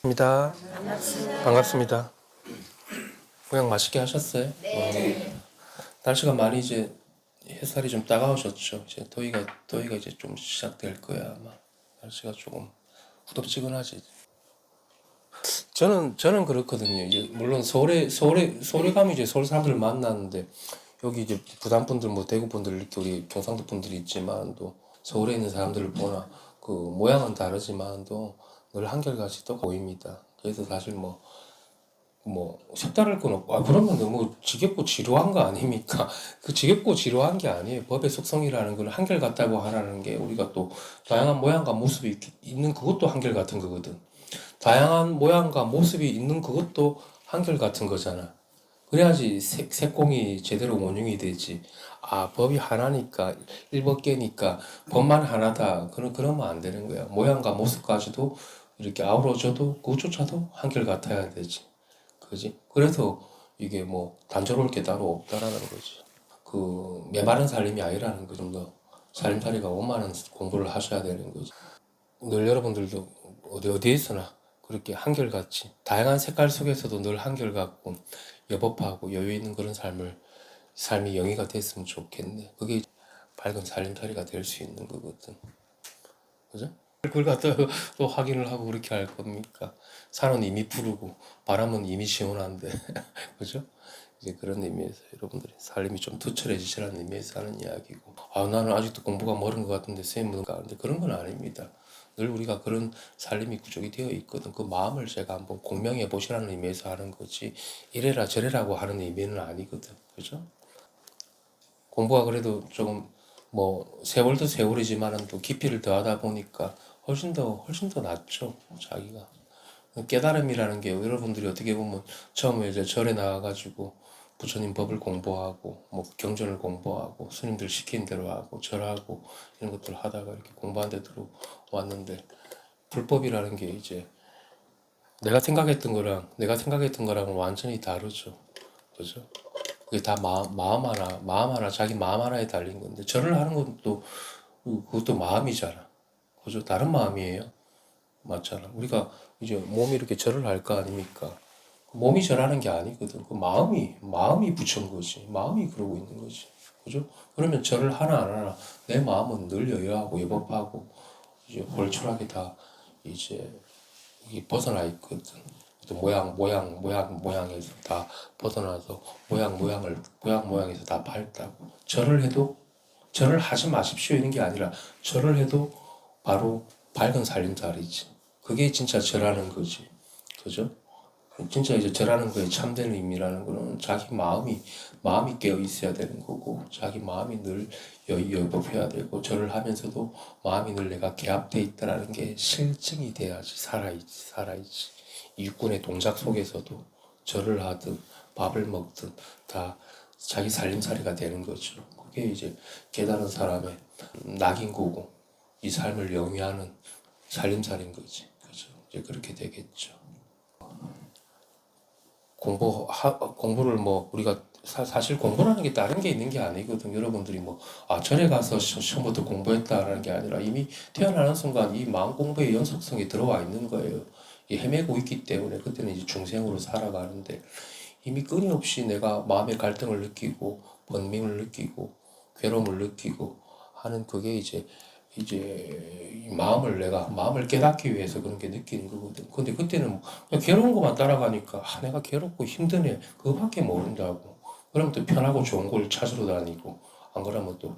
입니다. 반갑습니다. 반갑습니다. 모양 맛있게 하셨어요? 네. 날씨가 많이 이제 햇살이 좀 따가워졌죠. 이제 더위가 이제 좀 시작될 거야 아마. 날씨가 조금 후덥지근하지. 저는 그렇거든요. 이제 물론 서울에 가면 이제 서울 사람들을 만나는데 여기 이제 부산 분들 뭐 대구 분들 이렇게 우리 경상도 분들이 있지만 또 서울에 있는 사람들을 보나 그 모양은 다르지만도 늘 한결같이 또 보입니다. 그래서 사실 뭐 색다를 건 없고 그러면 너무 지겹고 지루한 거 아닙니까? 그 지겹고 지루한 게 아니에요. 법의 속성이라는 건 한결같다고 하라는 게 우리가 또 다양한 모양과 모습이 있는 그것도 한결같은 거거든. 다양한 모양과 모습이 있는 그것도 한결같은 거잖아. 그래야지 색공이 제대로 원용이 되지. 아, 법이 하나니까, 일법계니까, 법만 하나다. 그러면 안 되는 거야. 모양과 모습까지도 이렇게 아우러져도 그것조차도 한결같아야 되지. 그지? 그래서 이게 뭐 단조로울 게 따로 없다라는 거지. 그 메마른 살림이 아니라는 거 좀 더 살림살이가 원만한 공부를 하셔야 되는 거지. 늘 여러분들도 어디에서나 그렇게 한결같이 다양한 색깔 속에서도 늘 한결같고 여법하고 여유 있는 그런 삶이 영위가 됐으면 좋겠네. 그게 밝은 살림살이가 될 수 있는 거거든. 그죠? 그걸 갖다 또 확인을 하고 그렇게 할 겁니까? 산은 이미 푸르고 바람은 이미 시원한데 그죠? 이제 그런 의미에서 여러분들이 삶이 좀 투철해지시라는 의미에서 하는 이야기고 나는 아직도 공부가 멀은 것 같은데 선생님은 가는데 그런 건 아닙니다. 늘 우리가 그런 살림이 구족이 되어 있거든. 그 마음을 제가 한번 공명해 보시라는 의미에서 하는 거지 이래라 저래라고 하는 의미는 아니거든. 그죠? 공부가 그래도 조금 뭐 세월도 세월이지만은 또 깊이를 더하다 보니까 훨씬 더 낫죠. 자기가 깨달음이라는 게 여러분들이 어떻게 보면 처음에 이제 절에 나와가지고 부처님 법을 공부하고 뭐 경전을 공부하고 스님들 시킨 대로 하고 절하고 이런 것들 하다가 이렇게 공부한 데 들어왔는데 불법이라는 게 이제 내가 생각했던 거랑은 완전히 다르죠. 그죠? 그게 다 마음 하나, 자기 마음 하나에 달린 건데, 절을 하는 것도, 그것도 마음이잖아. 그죠? 다른 마음이에요. 맞잖아. 우리가 이제 몸이 이렇게 절을 할 거 아닙니까? 몸이 절하는 게 아니거든. 그 마음이 부처인 거지. 마음이 그러고 있는 거지. 그죠? 그러면 절을 하나 안 하나, 내 마음은 늘 여유하고 여법하고, 이제 홀출하게 다 이제 이게 벗어나 있거든. 또 모양에서 다 벗어나서 모양에서 다 밝다고. 절을 하지 마십시오 이런 게 아니라 절을 해도 바로 밝은 살림살이지. 그게 진짜 절하는 거지. 그죠? 진짜 이제 절하는 거에 참된 의미라는 거는 자기 마음이 깨어 있어야 되는 거고, 자기 마음이 늘 여법해야 되고, 절을 하면서도 마음이 늘 내가 개합돼 있다라는 게 실증이 돼야지 살아있지. 이 육군의 동작 속에서도 절을 하든 밥을 먹든 다 자기 살림살이가 되는 거죠. 그게 이제 깨달은 사람의 낙인고고, 이 삶을 영위하는 살림살인 거지. 그죠? 이제 그렇게 되겠죠. 공부를 뭐 우리가 사실 공부라는 게 다른 게 있는 게 아니거든. 여러분들이 절에 가서 처음부터 공부했다라는 게 아니라 이미 태어나는 순간 이 마음 공부의 연속성이 들어와 있는 거예요. 이 헤매고 있기 때문에 그때는 이제 중생으로 살아가는데 이미 끊임없이 내가 마음의 갈등을 느끼고 번민을 느끼고 괴로움을 느끼고 하는 그게 이제 이 마음을 깨닫기 위해서 그런 게 느끼는 거거든. 근데 그때는 그냥 괴로운 것만 따라가니까 내가 괴롭고 힘드네 그거밖에 모른다고. 그럼 또 편하고 좋은 걸 찾으러 다니고 안 그러면 또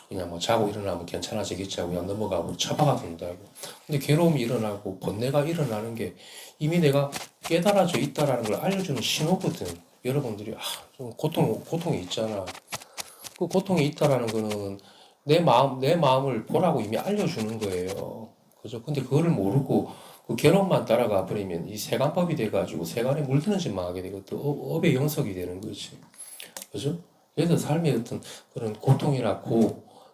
그냥 뭐 자고 일어나면 괜찮아지겠지 하고 그냥 넘어가고 처박아 둔다고. 근데 괴로움이 일어나고 번뇌가 일어나는 게 이미 내가 깨달아져 있다라는 걸 알려주는 신호거든. 여러분들이 좀 고통이 있잖아. 그 고통이 있다라는 거는 내 마음을 보라고 이미 알려주는 거예요. 그죠? 근데 그거를 모르고 그 괴로움만 따라가 버리면 이 세간법이 돼가지고 세간에 물드는 짓만 하게 되고 또 업의 영석이 되는 거지. 그죠? 그래서 삶의 어떤 그런 고통이나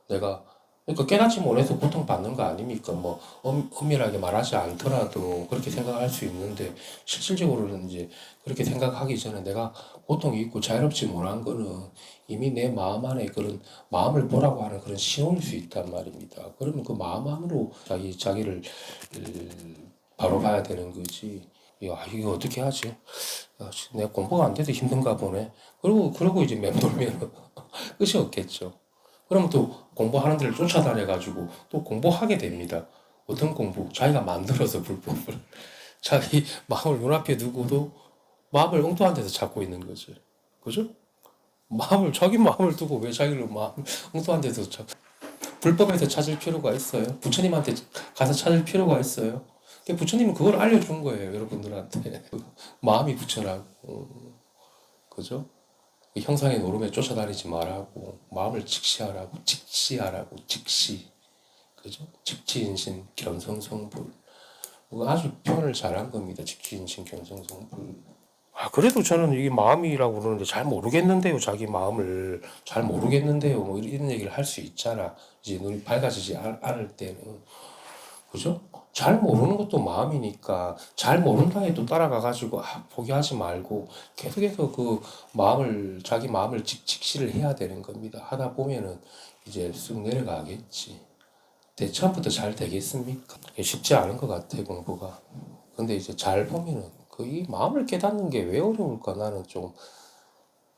내가 그러니까 깨닫지 못해서 고통받는 거 아닙니까? 뭐 엄밀하게 말하지 않더라도 그렇게 생각할 수 있는데 실질적으로는 이제 그렇게 생각하기 전에 내가 고통이 있고 자유롭지 못한 거는 이미 내 마음 안에 그런 마음을 보라고 하는 그런 신호일 수 있단 말입니다. 그러면 그 마음 안으로 자기를 바로 가야 되는 거지. 야, 이거 어떻게 하지? 야, 내가 공부가 안 돼도 힘든가 보네. 그러고 이제 맴돌면 끝이 없겠죠. 그러면 또 공부하는 데를 쫓아다녀가지고 또 공부하게 됩니다. 어떤 공부? 자기가 만들어서 불법을. 자기 마음을 눈앞에 두고도 마음을 엉뚱한 데서 찾고 있는 거지. 그죠? 자기 마음을 두고 왜 자기를 엉뚱한 데서 불법에서 찾을 필요가 있어요? 부처님한테 가서 찾을 필요가 있어요? 부처님은 그걸 알려준 거예요, 여러분들한테. 마음이 부처라고. 그죠? 형상의 노름에 쫓아다니지 말라고. 마음을 직시하라고. 직시하라고. 직시. 그죠? 직지인신 견성성불. 아주 표현을 잘한 겁니다. 직지인신 견성성불. 그래도 저는 이게 마음이라고 그러는데 잘 모르겠는데요. 자기 마음을 잘 모르겠는데요. 뭐 이런 얘기를 할 수 있잖아. 이제 눈이 밝아지지 않을 때는. 그죠? 잘 모르는 것도 마음이니까 잘 모른다 해도 따라가가지고 포기하지 말고 계속해서 자기 마음을 직시를 해야 되는 겁니다. 하다 보면은 이제 쑥 내려가겠지. 근데 처음부터 잘 되겠습니까? 쉽지 않은 것 같아, 공부가. 근데 이제 잘 보면은 이 마음을 깨닫는 게 왜 어려울까? 나는 좀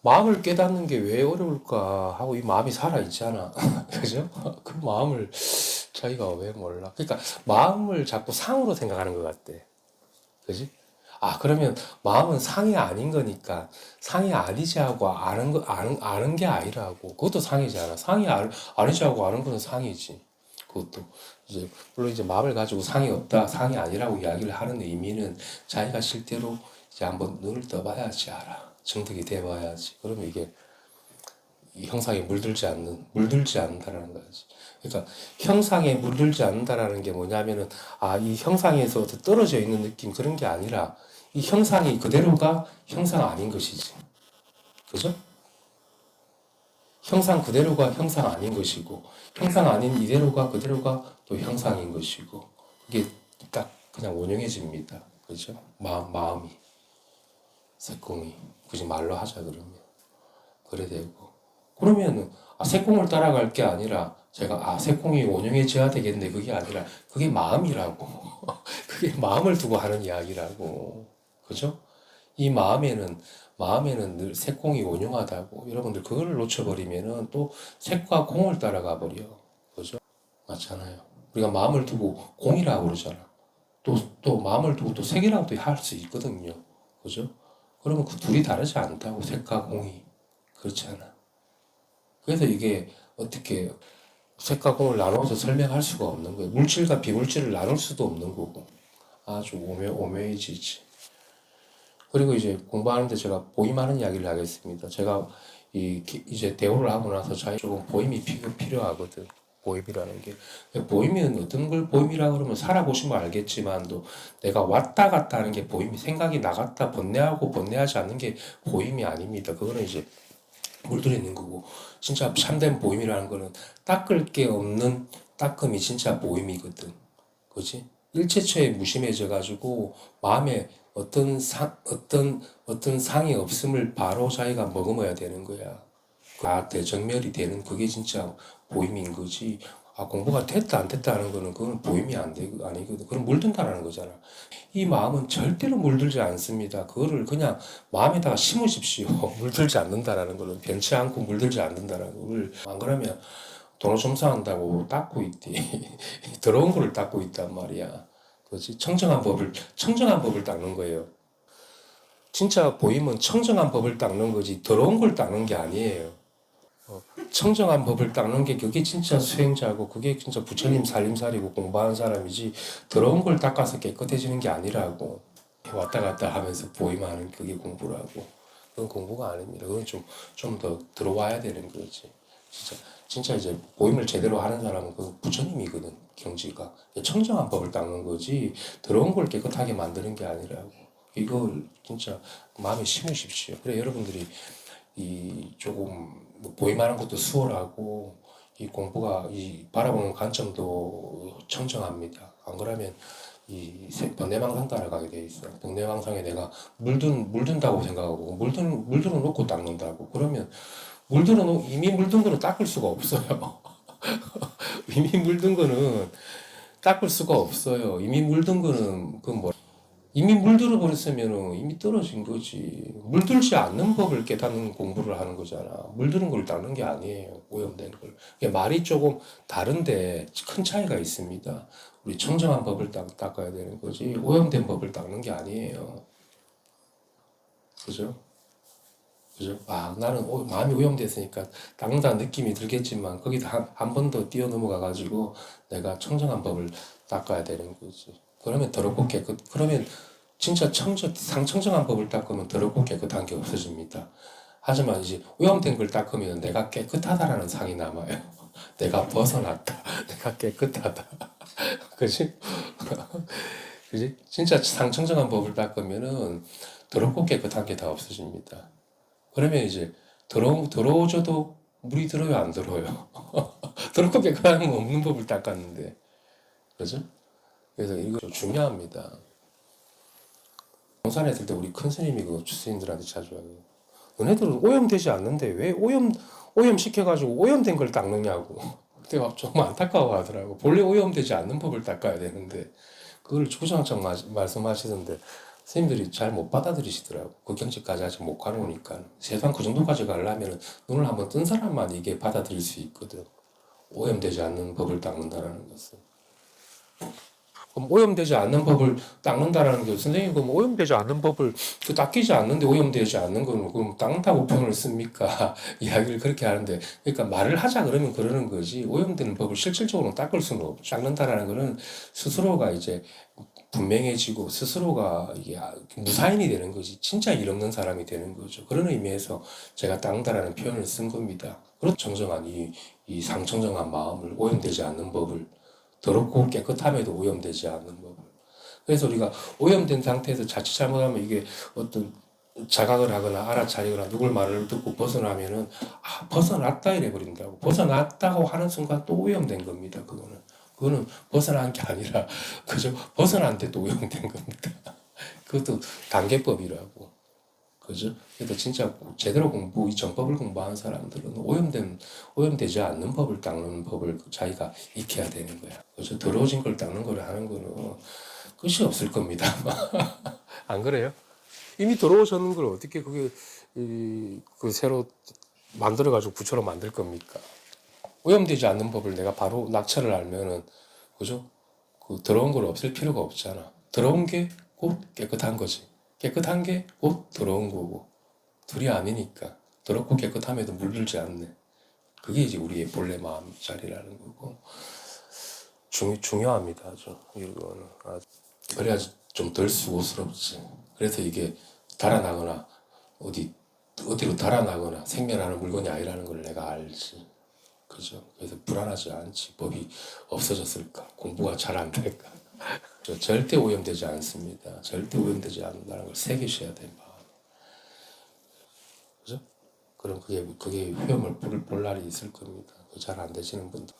마음을 깨닫는 게 왜 어려울까 하고 이 마음이 살아있잖아. 그죠? 그 마음을 자기가 왜 몰라? 그러니까 마음을 자꾸 상으로 생각하는 것 같대. 그지? 그러면 마음은 상이 아닌 거니까 상이 아니지 하고 아는 게 아니라고. 그것도 상이잖아. 아니지 하고 아는 거는 상이지. 그것도 이제 물론 이제 마음을 가지고 상이 없다, 상이 아니라고 이야기를 하는 의미는 자기가 실제로 이제 한번 눈을 떠봐야지 알아. 정득이 돼봐야지. 그러면 이게 이 형상에 물들지 않는다라는 거지. 그러니까 형상에 물들지 않는다라는 게 뭐냐면은 이 형상에서 떨어져 있는 느낌 그런 게 아니라 이 형상이 그대로가 형상 아닌 것이지. 그죠? 형상 그대로가 형상 아닌 것이고 형상 아닌 이대로가 그대로가 또 형상인 것이고 이게 딱 그냥 원형해집니다. 그죠? 마음이 색공이 굳이 말로 하자 그러면 그래 되고 그러면은 색공을 따라갈 게 아니라 제가 색공이 원형해져야 되겠네 그게 아니라 그게 마음이라고 그게 마음을 두고 하는 이야기라고 그죠? 이 마음에는 늘 색공이 원흉하다고 여러분들 그걸 놓쳐버리면은 또 색과 공을 따라가 버려 그죠? 맞잖아요. 우리가 마음을 두고 공이라고 그러잖아. 또 마음을 두고 또 색이라고도 할 수 있거든요. 그죠? 그러면 그 둘이 다르지 않다고 색과 공이 그렇지 않아. 그래서 이게 어떻게 색과 공을 나눠서 설명할 수가 없는 거예요. 물질과 비물질을 나눌 수도 없는 거고 아주 오묘해지지. 그리고 이제 공부하는데 제가 보임하는 이야기를 하겠습니다. 제가 이제 대우를 하고 나서 자기 조금 보임이 필요하거든. 보임이라는 게. 보임은 어떤 걸 보임이라 그러면 살아보시면 알겠지만도 내가 왔다 갔다 하는 게 보임이 생각이 나갔다 번뇌하고 번뇌하지 않는 게 보임이 아닙니다. 그거는 이제 물들어 있는 거고 진짜 참된 보임이라는 거는 닦을 게 없는 닦음이 진짜 보임이거든. 그지? 일체처에 무심해져 가지고 마음에 어떤 상이 없음을 바로 자기가 머금어야 되는 거야. 대정멸이 되는 그게 진짜 보임인 거지. 공부가 됐다 안 됐다 하는 거는 그건 보임이 아니거든. 그건 물든다라는 거잖아. 이 마음은 절대로 물들지 않습니다. 그거를 그냥 마음에다가 심으십시오. 물들지 않는다라는 거는 변치 않고 물들지 않는다라는 거를 안 그러면 도노점사한다고 닦고 있디. 더러운 거를 닦고 있단 말이야. 그렇지? 청정한 법을 닦는 거예요. 진짜 보임은 청정한 법을 닦는 거지 더러운 걸 닦는 게 아니에요. 청정한 법을 닦는 게 그게 진짜 수행자고 그게 진짜 부처님 살림살이고 공부하는 사람이지 더러운 걸 닦아서 깨끗해지는 게 아니라고. 왔다 갔다 하면서 보임하는 그게 공부라고. 그건 공부가 아닙니다. 그건 좀 더 들어와야 되는 거지. 진짜 이제 보임을 제대로 하는 사람은 그 부처님이거든. 경지가 청정한 법을 닦는 거지 더러운 걸 깨끗하게 만드는 게 아니라고. 이걸 진짜 마음에 심으십시오. 그래 여러분들이 이 조금 보임하는 것도 수월하고 이 공부가 이 바라보는 관점도 청정합니다. 안 그러면 이 번뇌망상 따라가게 돼 있어. 번뇌망상에 내가 물든다고 생각하고 물들어 놓고 닦는다고. 그러면 이미 물든 거는 닦을 수가 없어요. 이미 물든 거는 닦을 수가 없어요. 이미 물든 거는 이미 물들어 버렸으면 이미 떨어진 거지. 물들지 않는 법을 깨닫는 공부를 하는 거잖아. 물드는 걸 닦는 게 아니에요. 오염된 걸. 이게 말이 조금 다른데 큰 차이가 있습니다. 우리 청정한 법을 닦아야 되는 거지. 오염된 법을 닦는 게 아니에요. 그죠? 그죠? 아, 나는 마음이 오염됐으니까 닦는다는 느낌이 들겠지만 거기다 한 번 더 뛰어넘어가 가지고 내가 청정한 법을 닦아야 되는 거지. 그러면 더럽고 그러면 진짜 상청정한 법을 닦으면 더럽고 깨끗한 게 없어집니다. 하지만 이제 오염된 걸 닦으면 내가 깨끗하다라는 상이 남아요. 내가 벗어났다. 내가 깨끗하다. 그지? 그지? 진짜 상청정한 법을 닦으면은 더럽고 깨끗한 게 다 없어집니다. 그러면 이제 더러워져도 물이 들어요, 안 들어요? 더럽고 깨끗한 건 없는 법을 닦았는데. 그죠? 그래서 이거 좀 중요합니다. 동산했을 때 우리 큰 스님이 그 주스님들한테 자주 하고 너네들은 오염되지 않는데 왜 오염시켜가지고 오염된 걸 닦느냐고. 그때가 좀 안타까워 하더라고. 본래 오염되지 않는 법을 닦아야 되는데 그걸 주구장창 말씀하시던데 스님들이 잘 못 받아들이시더라고. 그 경지까지 아직 못 가놓으니까. 세상 그 정도까지 가려면 눈을 한번 뜬 사람만 이게 받아들일 수 있거든. 오염되지 않는 법을 닦는다라는 것은. 그럼 오염되지 않는 법을 닦는다라는 게 선생님 그럼 오염되지 않는 법을 닦이지 않는데 오염되지 않는 거는 그럼 닦는다고 표현을 씁니까? 이야기를 그렇게 하는데 그러니까 말을 하자 그러면 그러는 거지 오염되는 법을 실질적으로 닦을 수는 없죠. 닦는다라는 거는 스스로가 이제 분명해지고 스스로가 이게 무사인이 되는 거지 진짜 일 없는 사람이 되는 거죠. 그런 의미에서 제가 닦는다라는 표현을 쓴 겁니다. 그렇죠. 청정한 이 상청정한 마음을 오염되지 않는 법을 더럽고 깨끗함에도 오염되지 않는 법을. 그래서 우리가 오염된 상태에서 자칫 잘못하면 이게 어떤 자각을 하거나 알아차리거나 누굴 말을 듣고 벗어나면은 벗어났다 이래 버린다고. 벗어났다고 하는 순간 또 오염된 겁니다. 그거는 벗어난 게 아니라 그저 벗어났는데 또 오염된 겁니다. 그것도 단계법이라고. 그죠? 그래서 진짜 제대로 이 정법을 공부한 사람들은 오염되지 않는 법을 닦는 법을 자기가 익혀야 되는 거야. 그죠? 더러워진 걸 닦는 걸 하는 거는 끝이 없을 겁니다. 안 그래요? 이미 더러워졌는 걸 어떻게 그 새로 만들어가지고 부처로 만들 겁니까? 오염되지 않는 법을 내가 바로 낙찰을 알면은, 그죠? 그 더러운 걸 없앨 필요가 없잖아. 더러운 게 곧 깨끗한 거지. 깨끗한 게 곧 더러운 거고. 둘이 아니니까. 더럽고 깨끗함에도 물들지 않네. 그게 이제 우리의 본래 마음자리라는 거고. 중요합니다. 아주. 이거는. 그래야지 좀 덜 수고스럽지. 그래서 이게 달아나거나, 어디로 달아나거나 생겨나는 물건이 아니라는 걸 내가 알지. 그죠? 그래서 불안하지 않지. 법이 없어졌을까? 공부가 잘 안 될까? 절대 오염되지 않습니다. 절대 오염되지 않는다는 걸 새기셔야 돼, 마음. 그죠? 그럼 그게 휘염을 볼 날이 있을 겁니다. 잘 안 되시는 분들.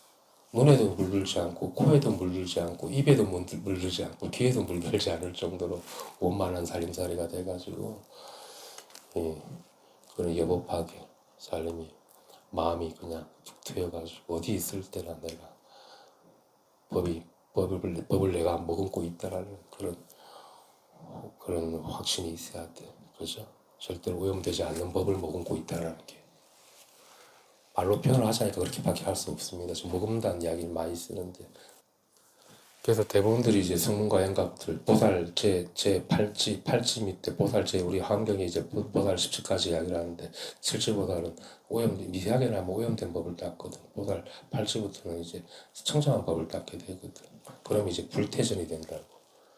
눈에도 물들지 않고, 코에도 물들지 않고, 입에도 물들지 않고, 귀에도 물들지 않을 정도로 원만한 살림살이가 돼가지고, 예, 그런 여법하게 살림이, 마음이 그냥 툭 트여가지고, 어디 있을 때나 내가 법을 내가 머금고 있다라는 그런 확신이 있어야 돼. 그죠? 절대로 오염되지 않는 법을 머금고 있다라는 게. 말로 표현을 하자니까 그렇게밖에 할 수 없습니다. 지금 머금는다는 이야기를 많이 쓰는데. 그래서 대부분들이 이제 성문과 영갑들, 보살 팔찌 밑에 보살제 우리 환경에 이제 보살 17가지 이야기를 하는데 7지보살은 미세하게나마 오염된 법을 닦거든. 보살 팔찌부터는 이제 청정한 법을 닦게 되거든. 그럼 이제 불태전이 된다고.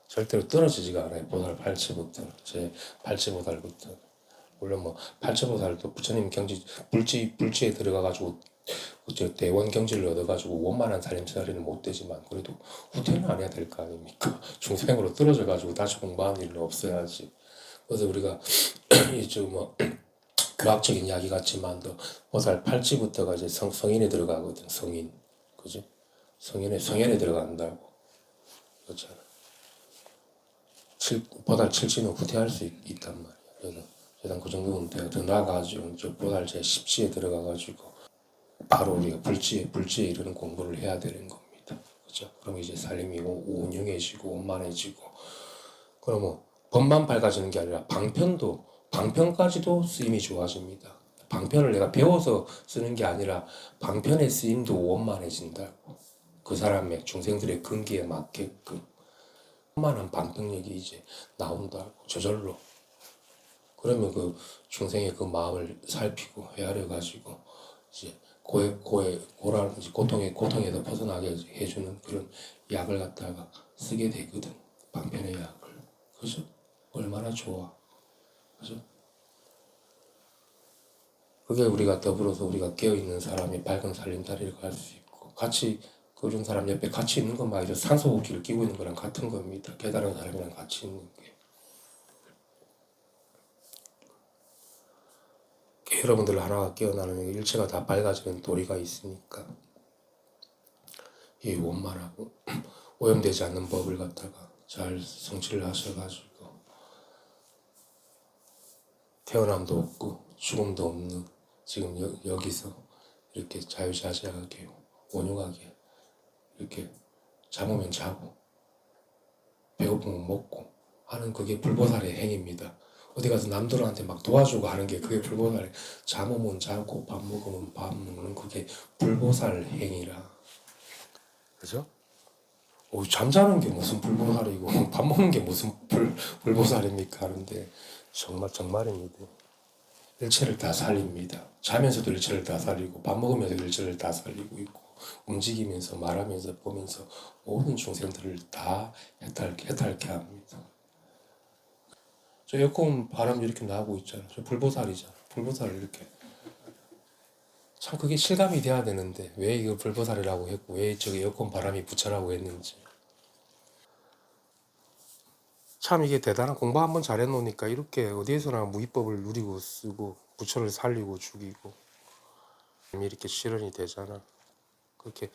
절대로 떨어지지가 않아요. 보살 팔찌부터, 제 팔찌보살부터. 물론 뭐 팔찌보살도 부처님 불지에 들어가가지고 대원 경지를 얻어가지고 원만한 살림살이는 못 되지만 그래도 후퇴는 안 해야 될 거 아닙니까? 중생으로 떨어져가지고 다시 공부하는 일은 없어야지. 그래서 우리가 이제 뭐 과학적인 이야기 같지만도 보살 팔찌부터가 이제 성인에 들어가거든. 성인, 그지? 성인에 들어간다고. 그렇잖아. 보살 칠지는 후퇴할 수 있단 말이야. 그래서 일단 그 정도는 돼요. 더 나아가지고 저 보살 제 10지에 들어가가지고 바로 우리가 불지에 이르는 공부를 해야 되는 겁니다. 그죠? 그럼 이제 살림이 온융해지고 원만해지고, 그러면 법만 밝아지는 게 아니라 방편까지도 쓰임이 좋아집니다. 방편을 내가 배워서 쓰는 게 아니라 방편의 쓰임도 원만해진다. 그 사람의 중생들의 근기에 맞게끔 원만한 방편력이 이제 나온다고, 저절로. 그러면 그 중생의 그 마음을 살피고 헤아려 가지고 이제 고란 이제 고통에서 벗어나게 해주는 그런 약을 갖다가 쓰게 되거든. 방편의 약을. 그죠? 얼마나 좋아. 그죠? 그게 우리가 더불어서 우리가 깨어있는 사람이 밝은 살림살이를 갈 수 있고, 같이 그런 사람 옆에 같이 있는 건 말이죠. 산소호흡기를 끼고 있는 거랑 같은 겁니다. 깨달은 사람이랑 같이 있는 게. 여러분들 하나가 깨어나는 일체가 다 밝아지는 도리가 있으니까, 이 원만하고 오염되지 않는 법을 갖다가 잘 성취를 하셔가지고 태어남도 없고 죽음도 없는 지금 여기서 이렇게 자유자재하게 온유하게 이렇게 잠오면 자고 배고프면 먹고 하는, 그게 불보살의 행입니다. 어디 가서 남들한테 막 도와주고 하는 게 그게 불보살의, 잠오면 자고 밥 먹으면 밥 먹는 그게 불보살 행이라. 그죠? 잠자는 게 무슨 불보살이고 밥 먹는 게 무슨 불보살입니까 하는데, 정말입니다. 일체를 다 살립니다. 자면서도 일체를 다 살리고 밥 먹으면서 일체를 다 살리고 있고, 움직이면서 말하면서 보면서 모든 중생들을 다 해탈케 합니다. 저 에어컨 바람 이렇게 나고 있잖아. 저 불보살이잖아. 불보살을 이렇게. 참 그게 실감이 돼야 되는데 왜 이거 불보살이라고 했고 왜 저기 에어컨 바람이 부처라고 했는지. 참 이게 대단한, 공부 한번 잘해놓으니까 이렇게 어디에서나 무위법을 누리고 쓰고 부처를 살리고 죽이고 이렇게 실현이 되잖아. 그렇게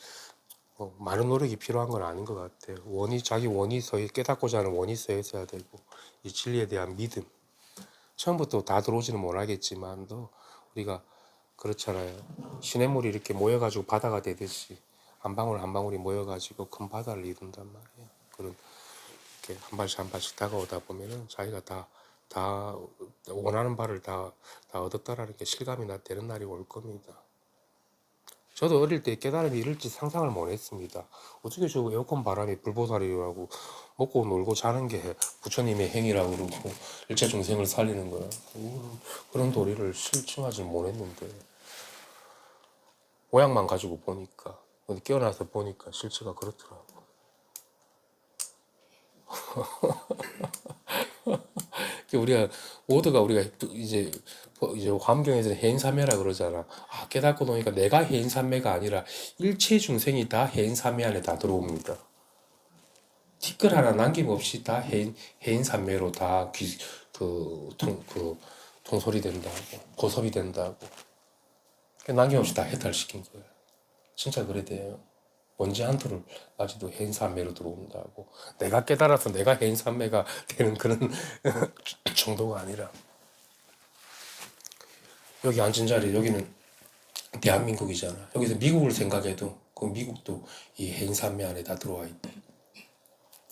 많은 노력이 필요한 건 아닌 것 같아요. 자기 원이 깨닫고자 하는 원이 서 있어야 되고, 이 진리에 대한 믿음. 처음부터 다 들어오지는 못하겠지만도 우리가 그렇잖아요. 시냇물이 이렇게 모여가지고 바다가 되듯이 한 방울 한 방울이 모여가지고 큰 바다를 이룬단 말이에요. 그런 이렇게 한 발씩 다가오다 보면은 자기가 다 원하는 바를 다 얻었다라는 게 실감이 되는 날이 올 겁니다. 저도 어릴 때 깨달음이 이럴지 상상을 못 했습니다. 어떻게 저 에어컨 바람이 불보살이라고 먹고 놀고 자는 게 부처님의 행위라고 그러고 일체 중생을 살리는 거야. 그런 도리를 실증하지 못했는데 모양만 가지고 보니까, 깨어나서 보니까 실체가 그렇더라고. 우리가 이제 환경에서 해인삼매라 그러잖아. 깨닫고 노니까 내가 해인삼매가 아니라 일체 중생이 다 해인삼매 안에 다 들어옵니다. 티끌 하나 남김없이 다 해인삼매로 다 통솔이 된다고, 고섭이 된다고. 남김없이 다 해탈시킨 거야. 진짜 그래 돼요. 먼지 한 톨까지도 해인삼매로 들어온다고. 내가 깨달아서 내가 해인삼매가 되는 그런 정도가 아니라, 여기 앉은 자리 여기는 대한민국이잖아. 여기서 미국을 생각해도 그 미국도 이 해인삼매 안에 다 들어와 있대.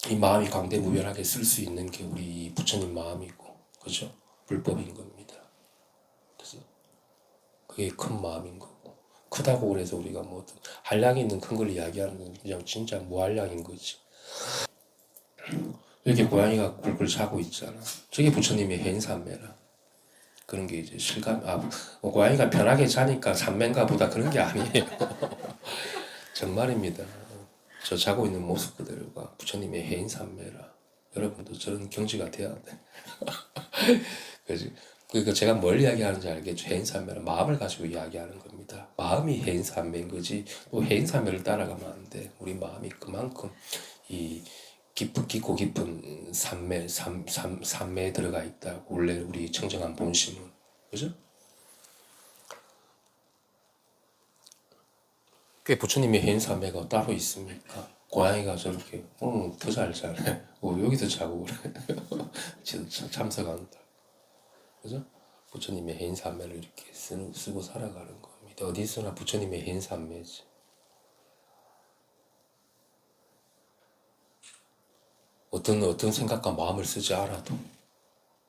이 마음이 광대무변하게 쓸 수 있는 게 우리 부처님 마음이고, 그죠? 불법인 겁니다. 그래서 그게 큰 마음인 거고, 크다고 그래서 우리가 뭐 한량이 있는 큰 걸 이야기하는 건 그냥 진짜 무한량인 거지. 여기 고양이가 굴굴 자고 있잖아. 저게 부처님의 해인삼매라. 그런 게 이제 고양이가 편하게 자니까 삼매인가 보다 그런 게 아니에요. 정말입니다. 저 자고 있는 모습 그대로가 부처님의 해인삼매라. 여러분도 저런 경지가 돼야 돼. 그래서 그러니까 제가 뭘 이야기하는지 알겠죠? 해인삼매는 마음을 가지고 이야기하는 겁니다. 마음이 해인삼매인 거지. 또 해인삼매를 따라가면 안 돼. 우리 마음이 그만큼 이 깊고 깊은 삼매에 들어가 있다. 원래 우리 청정한 본심은. 그죠? 그 부처님의 해인삼매가 따로 있습니까? 고양이가 저렇게 더 잘 자네. 여기서 자고 그래. 진짜 참석한다. 그죠? 부처님의 해인삼매를 이렇게 쓰고 살아가는 겁니다. 어디서나 부처님의 해인삼매지. 어떤 생각과 마음을 쓰지 않아도,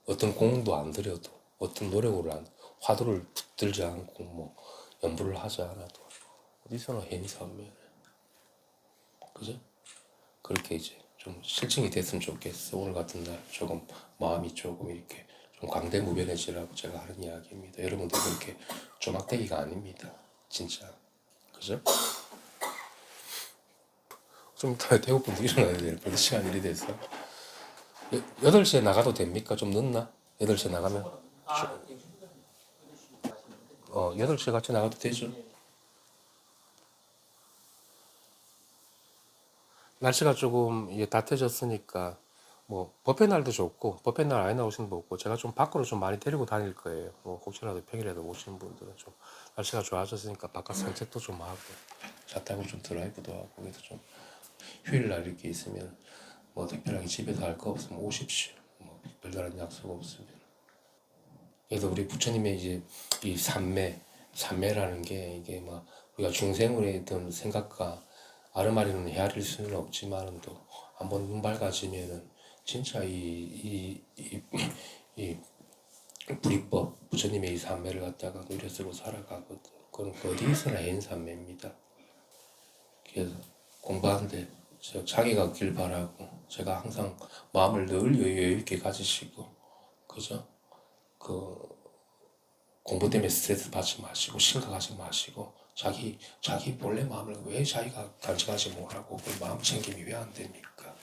어떤 공도 안 들여도, 어떤 노력을 안, 화두를 붙들지 않고 뭐 연부를 하지 않아도 어디서나 해인사면, 그죠? 그렇게 이제 좀 실증이 됐으면 좋겠어. 오늘 같은 날 조금 마음이 조금 이렇게 좀 광대무변해지라고 제가 하는 이야기입니다. 여러분들 그렇게 쪼막대기가 아닙니다. 진짜. 그죠? 좀 이따 대구분도 일어나야 돼요. 벌써 시간 일이 돼서. 8시에 나가도 됩니까? 좀 늦나? 8시에 나가면? 8시에 같이 나가도 되죠? 날씨가 조금 이게 따뜻해졌으니까 뭐 법회 날도 좋고 법회 날 안 나오시는 분 없고 제가 좀 밖으로 좀 많이 데리고 다닐 거예요. 뭐 혹시라도 평일에도 오시는 분들은 좀 날씨가 좋아졌으니까 바깥 산책도 좀 하고 차 타고 좀 드라이브도 하고 그래서 좀 휴일 날 이렇게 있으면 뭐 특별하게 집에서 할 거 없으면 오십시오. 뭐 별다른 약속 없으면. 그래서 우리 부처님의 이제 이 삼매라는 게 이게 막 우리가 중생으로 했던 생각과 아르마리는 헤아릴 수는 없지만은 또 한번 눈 밝아지면은 진짜 이 불이법 부처님의 이 삼매를 갖다가 누려 쓰고 살아가거든. 그건 어디서나 해인삼매입니다. 그래서 공부하는데 자기가 길 바라고 제가 항상 마음을 늘 여유 있게 가지시고 그죠? 그 공부 때문에 스트레스 받지 마시고 심각하지 마시고 자기 본래 마음을 왜 자기가 간직하지 못하고 그 마음 챙김이 왜 안 됩니까?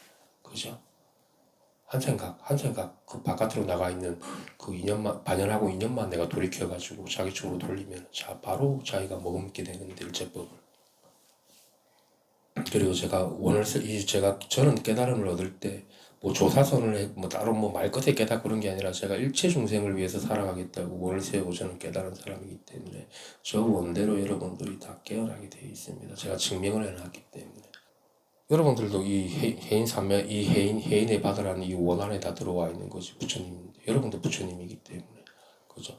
그죠? 한 생각 그 바깥으로 나가 있는 그 인연만 반연하고 인연만 내가 돌이켜 가지고 자기 쪽으로 돌리면 자 바로 자기가 머금게 되는데 일제법을. 그리고 제가 제가 저는 깨달음을 얻을 때 뭐 조사선을 뭐 따로 뭐 말끝에 깨닫고 그런 게 아니라 제가 일체 중생을 위해서 살아가겠다고 원을 세우고 저는 깨달은 사람이기 때문에 저 원대로 여러분들이 다 깨어나게 되어 있습니다. 제가 증명을 해놨기 때문에 여러분들도 이 해인 삼매 이 해인의 바다라는 이 원안에 다 들어와 있는 것이 부처님인데 여러분도 부처님이기 때문에 그죠?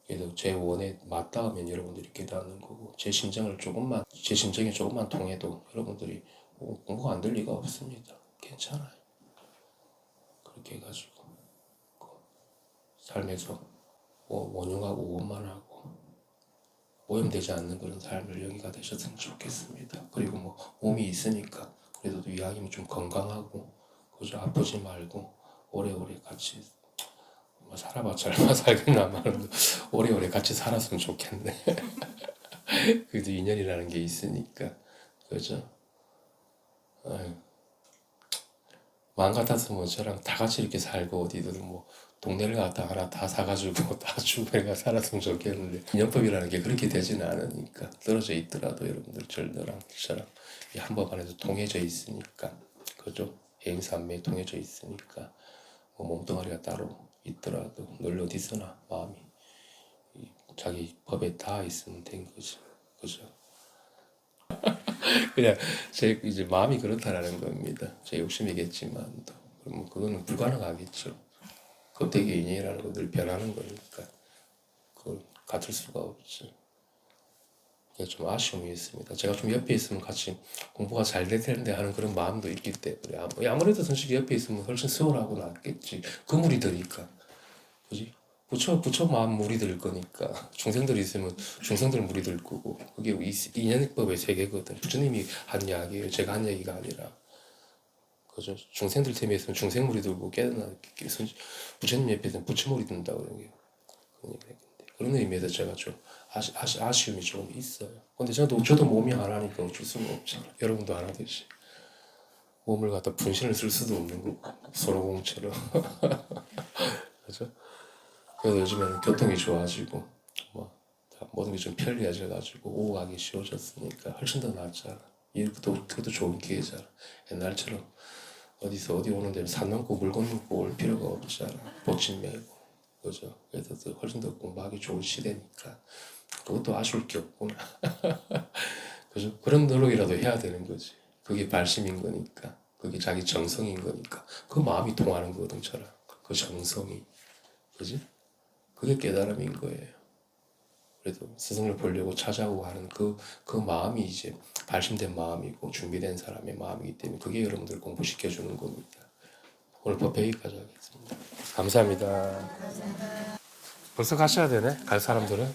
그래서 제 원에 맞닿으면 여러분들이 깨닫는 거고 제 심정에 조금만 통해도 여러분들이 공부가 안 될 리가 없습니다. 괜찮아요. 그렇게 해가지고 삶에서 원흉하고 원만하고 오염되지 않는 그런 삶을 영위가 되셨으면 좋겠습니다. 그리고 뭐 몸이 있으니까 그래도 이왕이면 좀 건강하고 그저 아프지 말고 오래오래 같이 뭐 살아봤자 얼마 살겠나만 오래오래 같이 살았으면 좋겠네. 그래도 인연이라는 게 있으니까 그죠? 아유, 마음 같았으면 저랑 다 같이 이렇게 살고 어디든 뭐 동네를 갖다 하나 다 사가지고 다 주변에 살았으면 좋겠는데 인연법이라는 게 그렇게 되지는 않으니까 떨어져 있더라도 여러분들 저랑 저랑 이 한법 안에서 통해져 있으니까 그죠? 해인산매에 통해져 있으니까 뭐 몸뚱아리가 따로 있더라도 늘 어디서나 마음이 자기 법에 다 있으면 된 거지 그죠? 그냥 제 이제 마음이 그렇다라는 겁니다. 제 욕심이겠지만도 그럼 그거는 불가능하겠죠. 껍데기 인연이라는 건 늘 변하는 거니까 그걸 같을 수가 없지. 그게 좀 아쉬움이 있습니다. 제가 좀 옆에 있으면 같이 공부가 잘 될 텐데 하는 그런 마음도 있기 때문에 아무래도 선식이 옆에 있으면 훨씬 수월하고 낫겠지. 그 물이 드니까 그지? 부처 마음 물이 들 거니까 중생들이 있으면 중생들 물이 들 거고 그게 인연법의 세계거든. 부처님이 한 이야기예요. 제가 한 얘기가 아니라 그죠? 중생들 템에 있으면 중생물이 들고 깨어나 부처님 옆에 있으면 부처물이 든다 그런 게 그런 얘기인데 그런 의미에서 제가 좀 아쉬움이 좀 있어요. 근데 저도 몸이 안 하니까 어쩔 수가 없잖아. 여러분도 안 하듯이 몸을 갖다 분신을 쓸 수도 없는 거고 손오공처럼 그죠? 그래서 요즘에는 교통이 좋아지고 뭐 모든 게 좀 편리해져가지고 오고 가기 쉬워졌으니까 훨씬 더 낫잖아. 그것도 좋은 기회잖아. 옛날처럼 어디 오는데 산 넘고 물 건너고 올 필요가 없잖아. 복신 메고 그죠? 그래서 훨씬 더 공부하기 좋은 시대니까 그것도 아쉬울 게 없구나. 그죠? 그런 노력이라도 해야 되는 거지. 그게 발심인 거니까. 그게 자기 정성인 거니까. 그 마음이 통하는 거거든, 저랑. 그 정성이. 그지? 그게 깨달음인 거예요. 그래도 스승을 보려고 찾아오고 하는 그 마음이 이제 발심된 마음이고 준비된 사람의 마음이기 때문에 그게 여러분들 공부시켜주는 겁니다. 오늘 법회 여기까지 하겠습니다. 감사합니다. 벌써 가셔야 되네, 갈 사람들은.